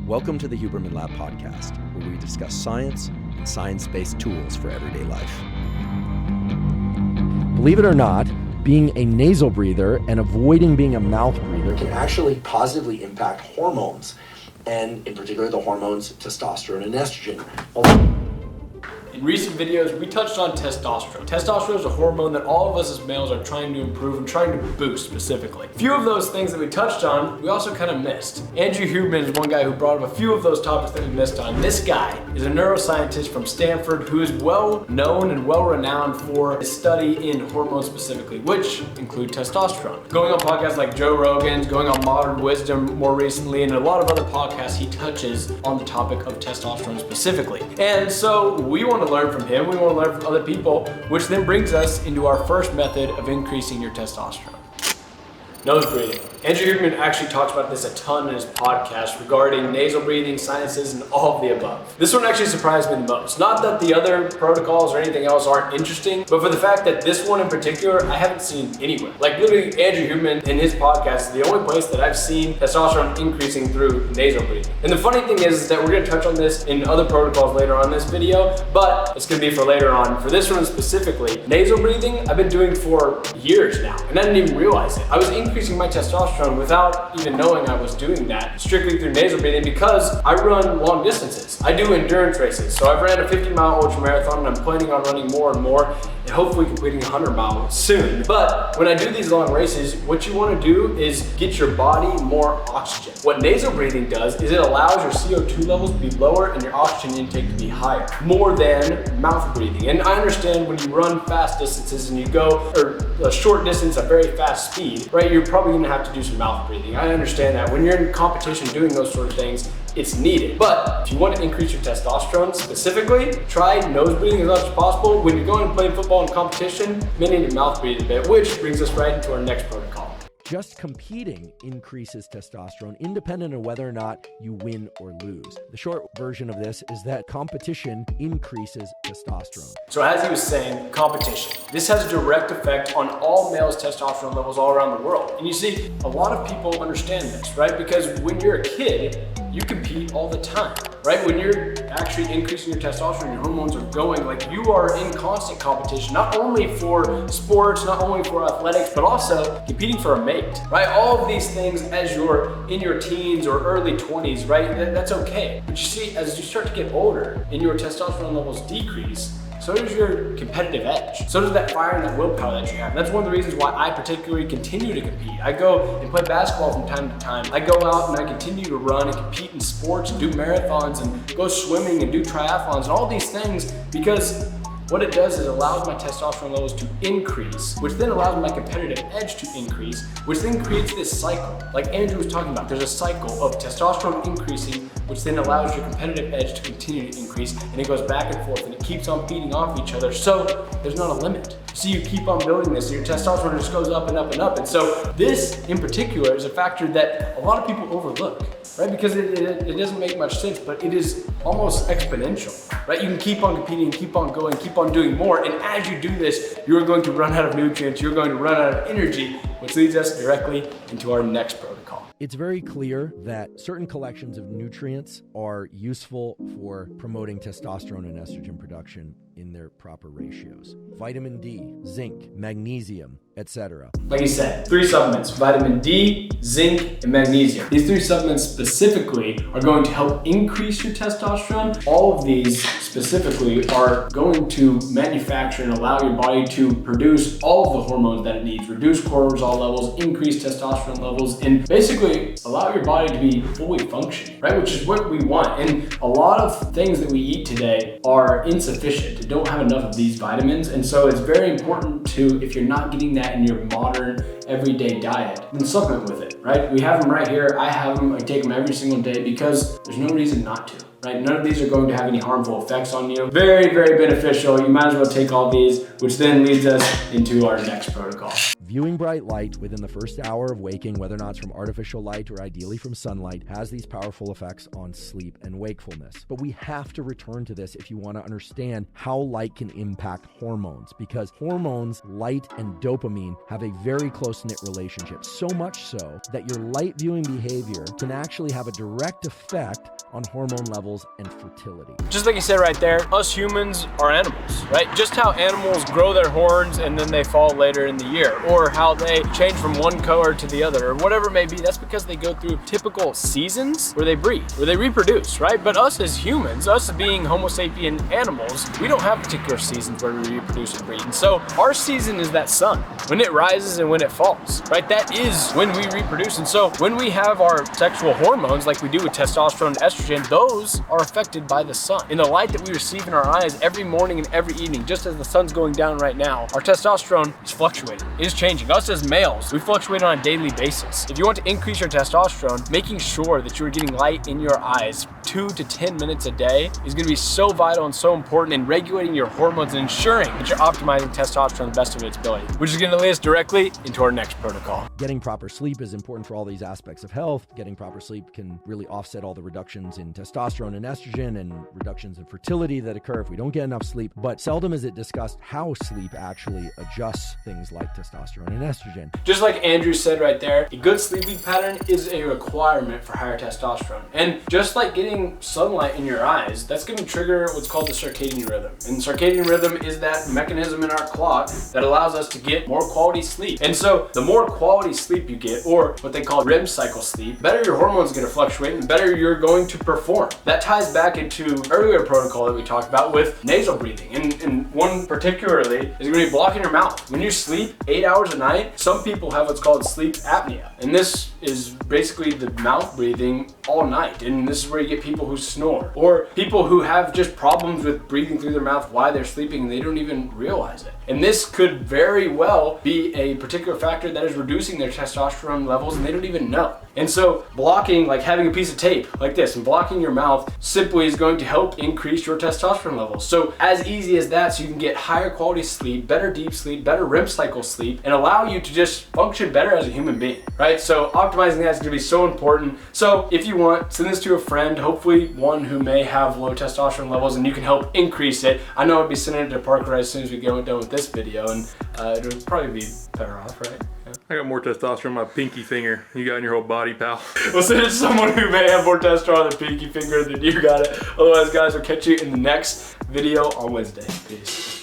Welcome to the Huberman Lab podcast, where we discuss science and science-based tools for everyday life. Believe it or not, being a nasal breather and avoiding being a mouth breather can actually positively impact hormones, and in particular the hormones testosterone and estrogen. In recent videos, we touched on testosterone. Testosterone is a hormone that all of us as males are trying to improve and trying to boost specifically. A few of those things that we touched on, we also kind of missed. Andrew Huberman is one guy who brought up a few of those topics that we missed on. This guy is a neuroscientist from Stanford who is well known and well renowned for his study in hormones specifically, which include testosterone. Going on podcasts like Joe Rogan's, going on Modern Wisdom more recently, and a lot of other podcasts, he touches on the topic of testosterone specifically. And so we want to learn from him, we want to learn from other people, which then brings us into our first method of increasing your testosterone. Nose breathing. Andrew Huberman actually talks about this a ton in his podcast regarding nasal breathing, sinuses, and all of the above. This one actually surprised me the most. Not that the other protocols or anything else aren't interesting, but for the fact that this one in particular, I haven't seen anywhere. Like literally Andrew Huberman in his podcast is the only place that I've seen testosterone increasing through nasal breathing. And the funny thing is that we're gonna touch on this in other protocols later on in this video, but it's gonna be for later on. For this one specifically, nasal breathing, I've been doing for years now, and I didn't even realize it. I was increasing my testosterone without even knowing I was doing that strictly through nasal breathing because I run long distances. I do endurance races. So I've ran a 50-mile ultra marathon and I'm planning on running more and more and hopefully completing a 100-mile soon. But when I do these long races, what you want to do is get your body more oxygen. What nasal breathing does is it allows your CO2 levels to be lower and your oxygen intake to be higher, more than mouth breathing. And I understand when you run fast distances and you go, or a short distance at very fast speed, right, you're probably going to have to do some mouth breathing. I understand that. When you're in competition doing those sort of things, it's needed. But if you want to increase your testosterone specifically, try nose breathing as much as possible. When you're going and playing football in competition, you need to mouth breathe a bit, which brings us right into our next protocol. Just competing increases testosterone independent of whether or not you win or lose. The short version of this is that competition increases testosterone. So as he was saying, competition. This has a direct effect on all males' testosterone levels all around the world. And you see, a lot of people understand this, right? Because when you're a kid, you compete all the time, right? When you're actually increasing your testosterone, your hormones are going, like you are in constant competition, not only for sports, not only for athletics, but also competing for a mate, right? All of these things as you're in your teens or early 20s, right? That's okay. But you see, as you start to get older and your testosterone levels decrease, so does your competitive edge. So does that fire and that willpower that you have. And that's one of the reasons why I particularly continue to compete. I go and play basketball from time to time. I go out and I continue to run and compete in sports and do marathons and go swimming and do triathlons and all these things because what it does is it allows my testosterone levels to increase, which then allows my competitive edge to increase, which then creates this cycle. Like Andrew was talking about, there's a cycle of testosterone increasing, which then allows your competitive edge to continue to increase, and it goes back and forth, and it keeps on feeding off each other, so there's not a limit. So you keep on building this, and your testosterone just goes up and up and up, and so this in particular is a factor that a lot of people overlook, right? Because it doesn't make much sense, but it is almost exponential, right? You can keep on competing, keep on going, keep on doing more, and as you do this, you're going to run out of nutrients, you're going to run out of energy, which leads us directly into our next protocol. It's very clear that certain collections of nutrients are useful for promoting testosterone and estrogen production in their proper ratios. Vitamin D, zinc, magnesium, etc. Like you said, 3 supplements, vitamin D, zinc, and magnesium. These 3 supplements specifically are going to help increase your testosterone. All of these specifically are going to manufacture and allow your body to produce all of the hormones that it needs, reduce cortisol levels, increase testosterone levels, and basically allow your body to be fully functioning, right? Which is what we want. And a lot of things that we eat today are insufficient. They don't have enough of these vitamins. And so it's very important to, if you're not getting that in your modern everyday diet, then supplement with it, right? We have them right here. I have them, I take them every single day because there's no reason not to, right? None of these are going to have any harmful effects on you. Very, very beneficial. You might as well take all these, which then leads us into our next protocol. Viewing bright light within the first hour of waking, whether or not it's from artificial light or ideally from sunlight, has these powerful effects on sleep and wakefulness. But we have to return to this if you want to understand how light can impact hormones, because hormones, light and dopamine, have a very close-knit relationship, so much so that your light viewing behavior can actually have a direct effect on hormone levels and fertility. Just like you said right there, us humans are animals, right? Just how animals grow their horns and then they fall later in the year, or how they change from one color to the other, or whatever it may be, that's because they go through typical seasons where they breed, where they reproduce, right? But us as humans, us being Homo sapien animals, we don't have particular seasons where we reproduce and breed. And so our season is that sun, when it rises and when it falls, right? That is when we reproduce. And so when we have our sexual hormones, like we do with testosterone and estrogen, those are affected by the sun. In the light that we receive in our eyes every morning and every evening, just as the sun's going down right now, our testosterone is fluctuating. It is changing. Us as males, we fluctuate on a daily basis. If you want to increase your testosterone, making sure that you're getting light in your eyes 2 to 10 minutes a day is going to be so vital and so important in regulating your hormones and ensuring that you're optimizing testosterone to the best of its ability, which is going to lead us directly into our next protocol. Getting proper sleep is important for all these aspects of health. Getting proper sleep can really offset all the reductions in testosterone and estrogen and reductions in fertility that occur if we don't get enough sleep. But seldom is it discussed how sleep actually adjusts things like testosterone and estrogen. Just like Andrew said right there, a good sleeping pattern is a requirement for higher testosterone. And just like getting sunlight in your eyes, that's going to trigger what's called the circadian rhythm. And circadian rhythm is that mechanism in our clock that allows us to get more quality sleep. And so the more quality sleep you get, or what they call REM cycle sleep, better your hormones are going to fluctuate and better you're going to perform. That ties back into earlier protocol that we talked about with nasal breathing. And one particularly is going to be blocking your mouth. When you sleep 8 hours a night, some people have what's called sleep apnea. And this is basically the mouth breathing all night. And this is where you get people who snore, or people who have just problems with breathing through their mouth while they're sleeping and they don't even realize it. And this could very well be a particular factor that is reducing their testosterone levels and they don't even know. And so blocking, like having a piece of tape like this and blocking your mouth, simply is going to help increase your testosterone levels. So as easy as that, so you can get higher quality sleep, better deep sleep, better REM cycle sleep, and allow you to just function better as a human being, right? So optimizing that is gonna be so important. So if you want, send this to a friend, hopefully one who may have low testosterone levels, and you can help increase it. I know I'd be sending it to Parker as soon as we get done with this video, and it'll probably be better off, right? I got more testosterone in my pinky finger you got in your whole body, pal. We'll send it to someone who may have more testosterone on their pinky finger than you got it. Otherwise, guys, we'll catch you in the next video on Wednesday. Peace.